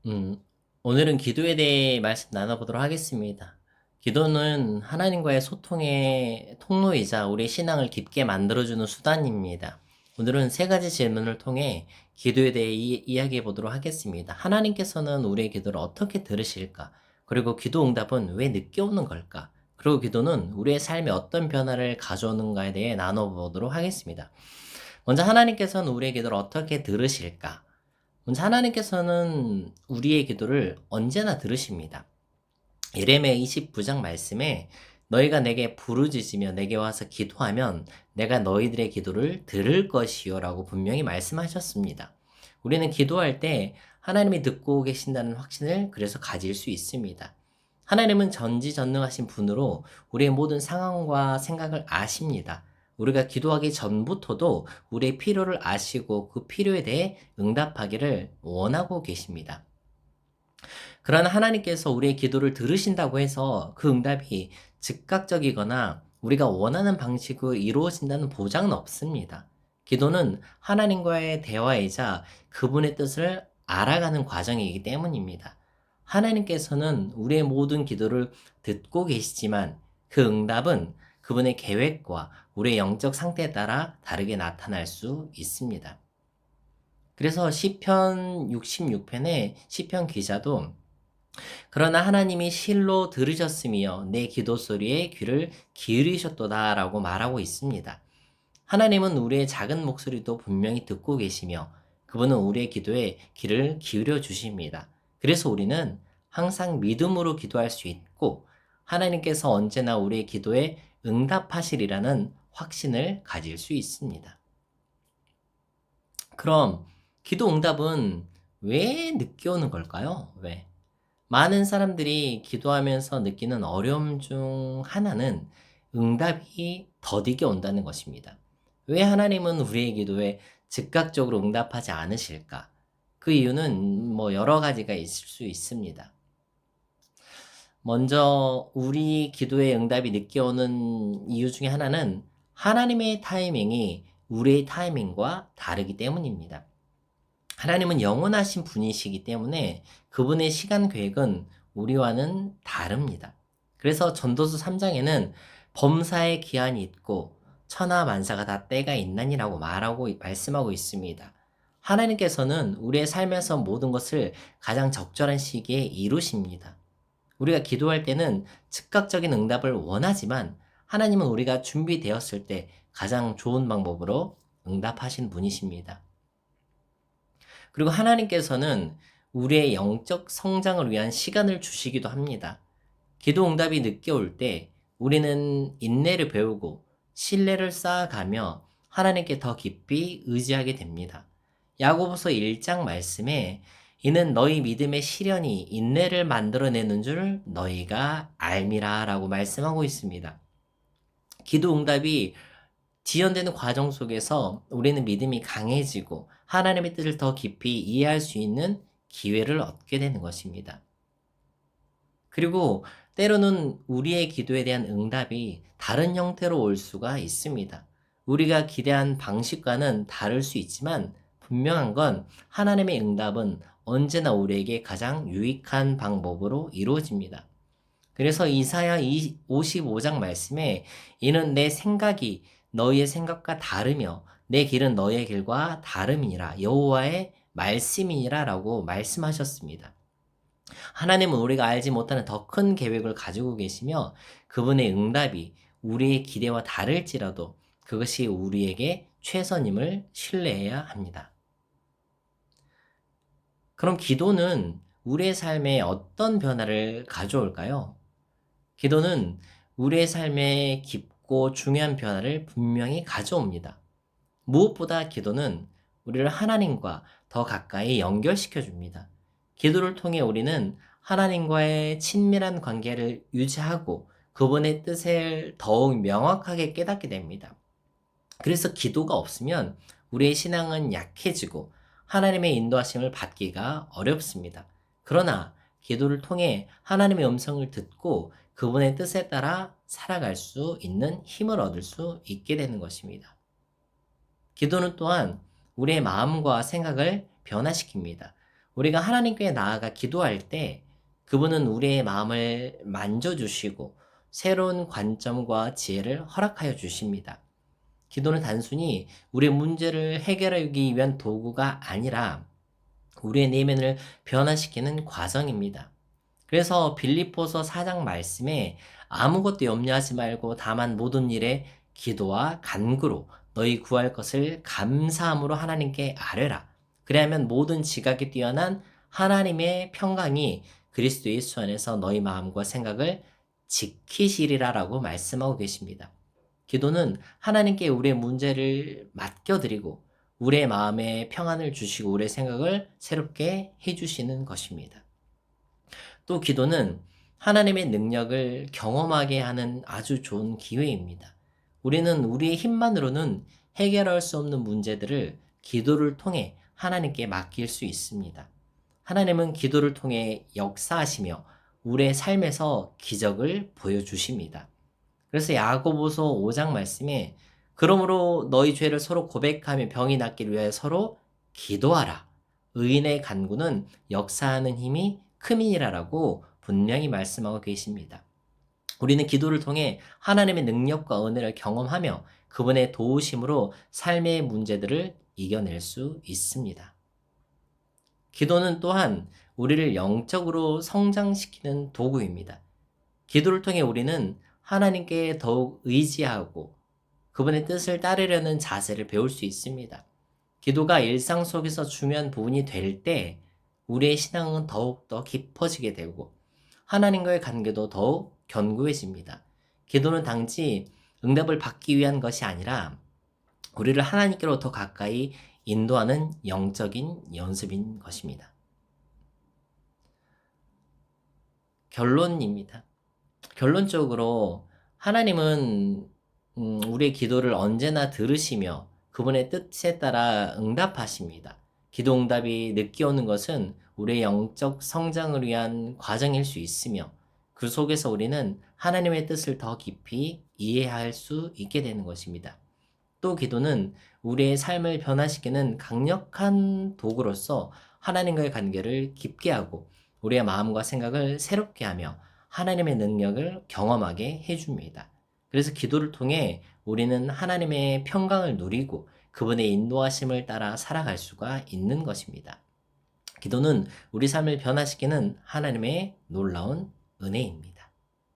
음, 오늘은 기도에 대해 말씀 나눠보도록 하겠습니다. 기도는 하나님과의 소통의 통로이자 우리 신앙을 깊게 만들어주는 수단입니다. 오늘은 세 가지 질문을 통해 기도에 대해 이야기해 보도록 하겠습니다. 하나님께서는 우리의 기도를 어떻게 들으실까? 그리고 기도 응답은 왜 늦게 오는 걸까? 그리고 기도는 우리의 삶에 어떤 변화를 가져오는가에 대해 나눠보도록 하겠습니다. 먼저 하나님께서는 우리의 기도를 어떻게 들으실까? 먼저 하나님께서는 우리의 기도를 언제나 들으십니다. 예레미야 29장 말씀에 너희가 내게 부르짖으며 내게 와서 기도하면 내가 너희들의 기도를 들을 것이요 라고 분명히 말씀하셨습니다. 우리는 기도할 때 하나님이 듣고 계신다는 확신을 그래서 가질 수 있습니다. 하나님은 전지전능하신 분으로 우리의 모든 상황과 생각을 아십니다. 우리가 기도하기 전부터도 우리의 필요를 아시고 그 필요에 대해 응답하기를 원하고 계십니다. 그러나 하나님께서 우리의 기도를 들으신다고 해서 그 응답이 즉각적이거나 우리가 원하는 방식으로 이루어진다는 보장은 없습니다. 기도는 하나님과의 대화이자 그분의 뜻을 알아가는 과정이기 때문입니다. 하나님께서는 우리의 모든 기도를 듣고 계시지만 그 응답은 그분의 계획과 우리의 영적 상태에 따라 다르게 나타날 수 있습니다. 그래서 시편 66편의 시편 기자도 그러나 하나님이 실로 들으셨으며 내 기도 소리에 귀를 기울이셨도다라고 말하고 있습니다. 하나님은 우리의 작은 목소리도 분명히 듣고 계시며 그분은 우리의 기도에 귀를 기울여 주십니다. 그래서 우리는 항상 믿음으로 기도할 수 있고 하나님께서 언제나 우리의 기도에 응답하시리라는 확신을 가질 수 있습니다. 그럼 기도 응답은 왜 늦게 오는 걸까요? 왜? 많은 사람들이 기도하면서 느끼는 어려움 중 하나는 응답이 더디게 온다는 것입니다. 왜 하나님은 우리의 기도에 즉각적으로 응답하지 않으실까? 그 이유는 여러 가지가 있을 수 있습니다. 먼저 우리 기도의 응답이 늦게 오는 이유 중에 하나는 하나님의 타이밍이 우리의 타이밍과 다르기 때문입니다. 하나님은 영원하신 분이시기 때문에 그분의 시간 계획은 우리와는 다릅니다. 그래서 전도서 3장에는 범사에 기한이 있고 천하 만사가 다 때가 있나니라고 말씀하고 있습니다. 하나님께서는 우리의 삶에서 모든 것을 가장 적절한 시기에 이루십니다. 우리가 기도할 때는 즉각적인 응답을 원하지만 하나님은 우리가 준비되었을 때 가장 좋은 방법으로 응답하신 분이십니다. 그리고 하나님께서는 우리의 영적 성장을 위한 시간을 주시기도 합니다. 기도 응답이 늦게 올 때 우리는 인내를 배우고 신뢰를 쌓아가며 하나님께 더 깊이 의지하게 됩니다. 야고보서 1장 말씀에 이는 너희 믿음의 시련이 인내를 만들어내는 줄 너희가 알미라 라고 말씀하고 있습니다. 기도 응답이 지연되는 과정 속에서 우리는 믿음이 강해지고 하나님의 뜻을 더 깊이 이해할 수 있는 기회를 얻게 되는 것입니다. 그리고 때로는 우리의 기도에 대한 응답이 다른 형태로 올 수가 있습니다. 우리가 기대한 방식과는 다를 수 있지만 분명한 건 하나님의 응답은 언제나 우리에게 가장 유익한 방법으로 이루어집니다. 그래서 이사야 55장 말씀에 이는 내 생각이 너희의 생각과 다르며 내 길은 너희의 길과 다름이니라 여호와의 말씀이니라라고 말씀하셨습니다. 하나님은 우리가 알지 못하는 더 큰 계획을 가지고 계시며 그분의 응답이 우리의 기대와 다를지라도 그것이 우리에게 최선임을 신뢰해야 합니다. 그럼 기도는 우리의 삶에 어떤 변화를 가져올까요? 기도는 우리의 삶에 깊고 중요한 변화를 분명히 가져옵니다. 무엇보다 기도는 우리를 하나님과 더 가까이 연결시켜 줍니다. 기도를 통해 우리는 하나님과의 친밀한 관계를 유지하고 그분의 뜻을 더욱 명확하게 깨닫게 됩니다. 그래서 기도가 없으면 우리의 신앙은 약해지고 하나님의 인도하심을 받기가 어렵습니다. 그러나 기도를 통해 하나님의 음성을 듣고 그분의 뜻에 따라 살아갈 수 있는 힘을 얻을 수 있게 되는 것입니다. 기도는 또한 우리의 마음과 생각을 변화시킵니다. 우리가 하나님께 나아가 기도할 때 그분은 우리의 마음을 만져주시고 새로운 관점과 지혜를 허락하여 주십니다. 기도는 단순히 우리의 문제를 해결하기 위한 도구가 아니라 우리의 내면을 변화시키는 과정입니다. 그래서 빌립보서 4장 말씀에 아무것도 염려하지 말고 다만 모든 일에 기도와 간구로 너희 구할 것을 감사함으로 하나님께 아뢰라. 그래야면 모든 지각이 뛰어난 하나님의 평강이 그리스도 예수 안에서 너희 마음과 생각을 지키시리라라고 말씀하고 계십니다. 기도는 하나님께 우리의 문제를 맡겨드리고 우리의 마음에 평안을 주시고 우리의 생각을 새롭게 해주시는 것입니다. 또 기도는 하나님의 능력을 경험하게 하는 아주 좋은 기회입니다. 우리는 우리의 힘만으로는 해결할 수 없는 문제들을 기도를 통해 하나님께 맡길 수 있습니다. 하나님은 기도를 통해 역사하시며 우리의 삶에서 기적을 보여주십니다. 그래서 야고보서 5장 말씀에 그러므로 너희 죄를 서로 고백하며 병이 낫기를 위하여 서로 기도하라. 의인의 간구는 역사하는 힘이 큼이니라라고 분명히 말씀하고 계십니다. 우리는 기도를 통해 하나님의 능력과 은혜를 경험하며 그분의 도우심으로 삶의 문제들을 이겨낼 수 있습니다. 기도는 또한 우리를 영적으로 성장시키는 도구입니다. 기도를 통해 우리는 하나님께 더욱 의지하고 그분의 뜻을 따르려는 자세를 배울 수 있습니다. 기도가 일상 속에서 중요한 부분이 될 때 우리의 신앙은 더욱더 깊어지게 되고 하나님과의 관계도 더욱 견고해집니다. 기도는 단지 응답을 받기 위한 것이 아니라 우리를 하나님께로 더 가까이 인도하는 영적인 연습인 것입니다. 결론입니다. 결론적으로 하나님은 우리의 기도를 언제나 들으시며 그분의 뜻에 따라 응답하십니다. 기도 응답이 늦게 오는 것은 우리의 영적 성장을 위한 과정일 수 있으며 그 속에서 우리는 하나님의 뜻을 더 깊이 이해할 수 있게 되는 것입니다. 또 기도는 우리의 삶을 변화시키는 강력한 도구로서 하나님과의 관계를 깊게 하고 우리의 마음과 생각을 새롭게 하며 하나님의 능력을 경험하게 해줍니다. 그래서 기도를 통해 우리는 하나님의 평강을 누리고 그분의 인도하심을 따라 살아갈 수가 있는 것입니다. 기도는 우리 삶을 변화시키는 하나님의 놀라운 은혜입니다.